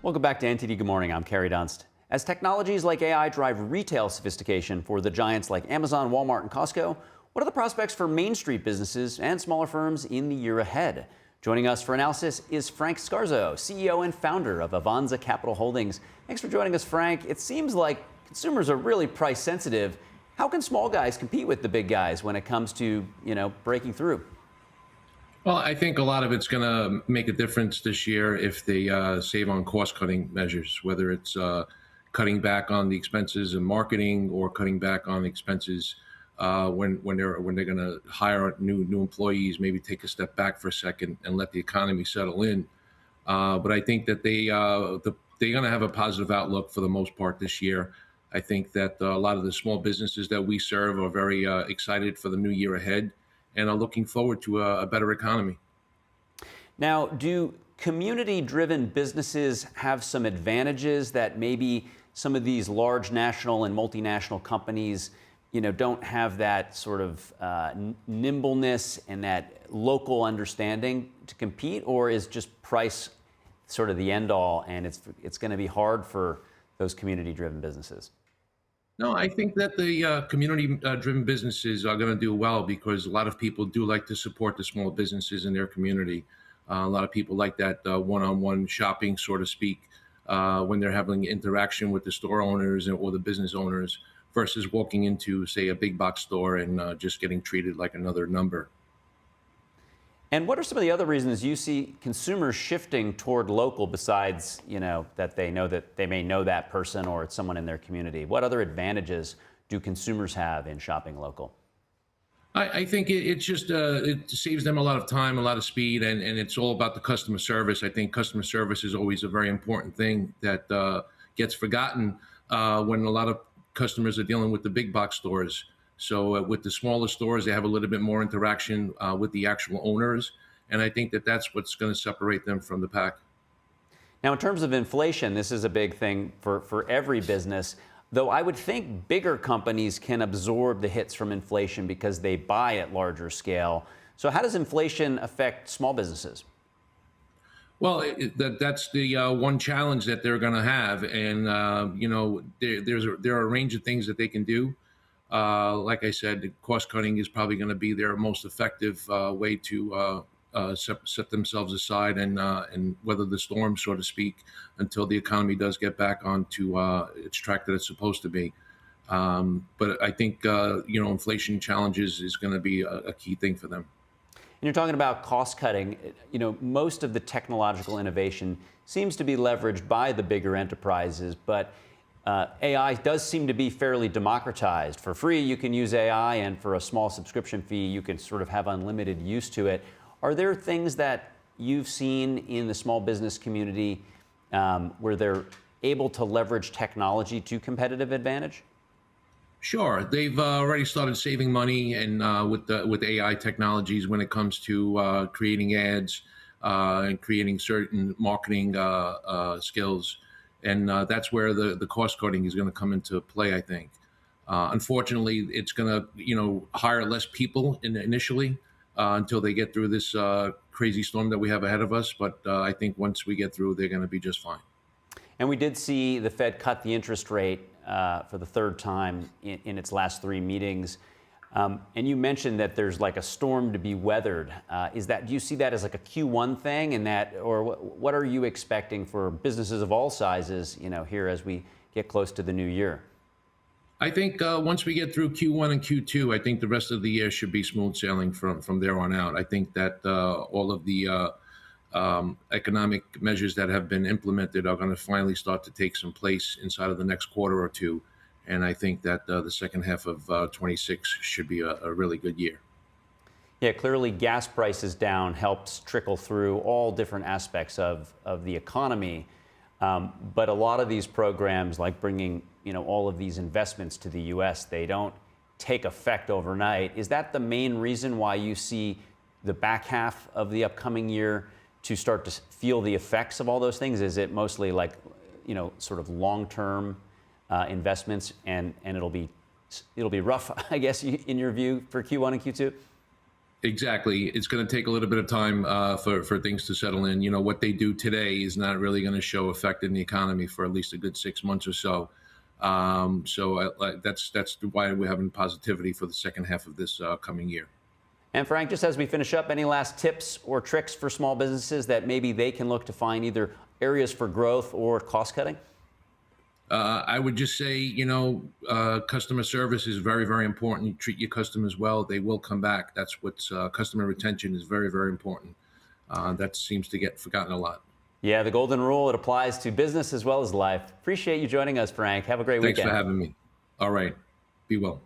Welcome back to NTD Good Morning. I'm Kerry Dunst. As technologies like AI drive retail sophistication for the giants like Amazon, Walmart, and Costco, what are the prospects for Main Street businesses and smaller firms in the year ahead? Joining us for analysis is Frank Scarso, CEO and founder of Avanza Capital Holdings. Thanks for joining us, Frank. It seems like consumers are really price sensitive. How can small guys compete with the big guys when it comes to, breaking through? Well, I think a lot of it's going to make a difference this year if they save on cost-cutting measures, whether it's cutting back on the expenses in marketing or cutting back on expenses when they're going to hire new employees. Maybe take a step back for a second and let the economy settle in. But I think that they're going to have a positive outlook for the most part this year. I think that a lot of the small businesses that we serve are very excited for the new year ahead and are looking forward to a better economy. Now, do community-driven businesses have some advantages that maybe some of these large national and multinational companies, don't have that sort of nimbleness and that local understanding to compete? Or is just price sort of the end-all, and it's going to be hard for those community-driven businesses? No, I think that the community-driven businesses are going to do well because a lot of people do like to support the small businesses in their community. A lot of people like that one-on-one shopping, so to speak, when they're having interaction with the store owners or the business owners versus walking into, say, a big box store and just getting treated like another number. And what are some of the other reasons you see consumers shifting toward local besides, that they may know that person or it's someone in their community? What other advantages do consumers have in shopping local? I think it saves them a lot of time, a lot of speed, and it's all about the customer service. I think customer service is always a very important thing that gets forgotten when a lot of customers are dealing with the big box stores. So with the smaller stores, they have a little bit more interaction with the actual owners. And I think that that's what's going to separate them from the pack. Now, in terms of inflation, this is a big thing for every business, though I would think bigger companies can absorb the hits from inflation because they buy at larger scale. So how does inflation affect small businesses? Well, that's the one challenge that they're going to have. And, there are a range of things that they can do. Like I said, cost cutting is probably going to be their most effective way to set themselves aside and weather the storm, so to speak, until the economy does get back onto its track that it's supposed to be. But I think, inflation challenges is going to be a key thing for them. And you're talking about cost cutting. Most of the technological innovation seems to be leveraged by the bigger enterprises, but AI does seem to be fairly democratized. For free, you can use AI, and for a small subscription fee, you can sort of have unlimited use to it. Are there things that you've seen in the small business community where they're able to leverage technology to competitive advantage? Sure, they've already started saving money, and with AI technologies when it comes to creating ads and creating certain marketing skills. And that's where the cost cutting is going to come into play, I think. Unfortunately, it's going to, hire less people initially until they get through this crazy storm that we have ahead of us. But I think once we get through, they're going to be just fine. And we did see the Fed cut the interest rate for the third time in its last three meetings. And you mentioned that there's like a storm to be weathered. Do you see that as like a Q1 thing, or what are you expecting for businesses of all sizes, here as we get close to the new year? I think once we get through Q1 and Q2, I think the rest of the year should be smooth sailing from there on out. I think that all of the economic measures that have been implemented are going to finally start to take some place inside of the next quarter or two. And I think that the second half of 26 should be a really good year. Yeah, clearly gas prices down helps trickle through all different aspects of the economy. But a lot of these programs, like bringing all of these investments to the U.S., they don't take effect overnight. Is that the main reason why you see the back half of the upcoming year to start to feel the effects of all those things? Is it mostly like, sort of long-term investments, and it'll be rough, I guess, in your view, for Q1 and Q2? Exactly. It's going to take a little bit of time for things to settle in. You know, what they do today is not really going to show effect in the economy for at least a good 6 months or so. That's why we're having positivity for the second half of this coming year. And Frank, just as we finish up, any last tips or tricks for small businesses that maybe they can look to find either areas for growth or cost cutting? I would just say, customer service is very, very important. You treat your customers well, they will come back. That's what's customer retention is very, very important. That seems to get forgotten a lot. Yeah, the golden rule, it applies to business as well as life. Appreciate you joining us, Frank. Have a great Thanks weekend. for having me. All right. Be well.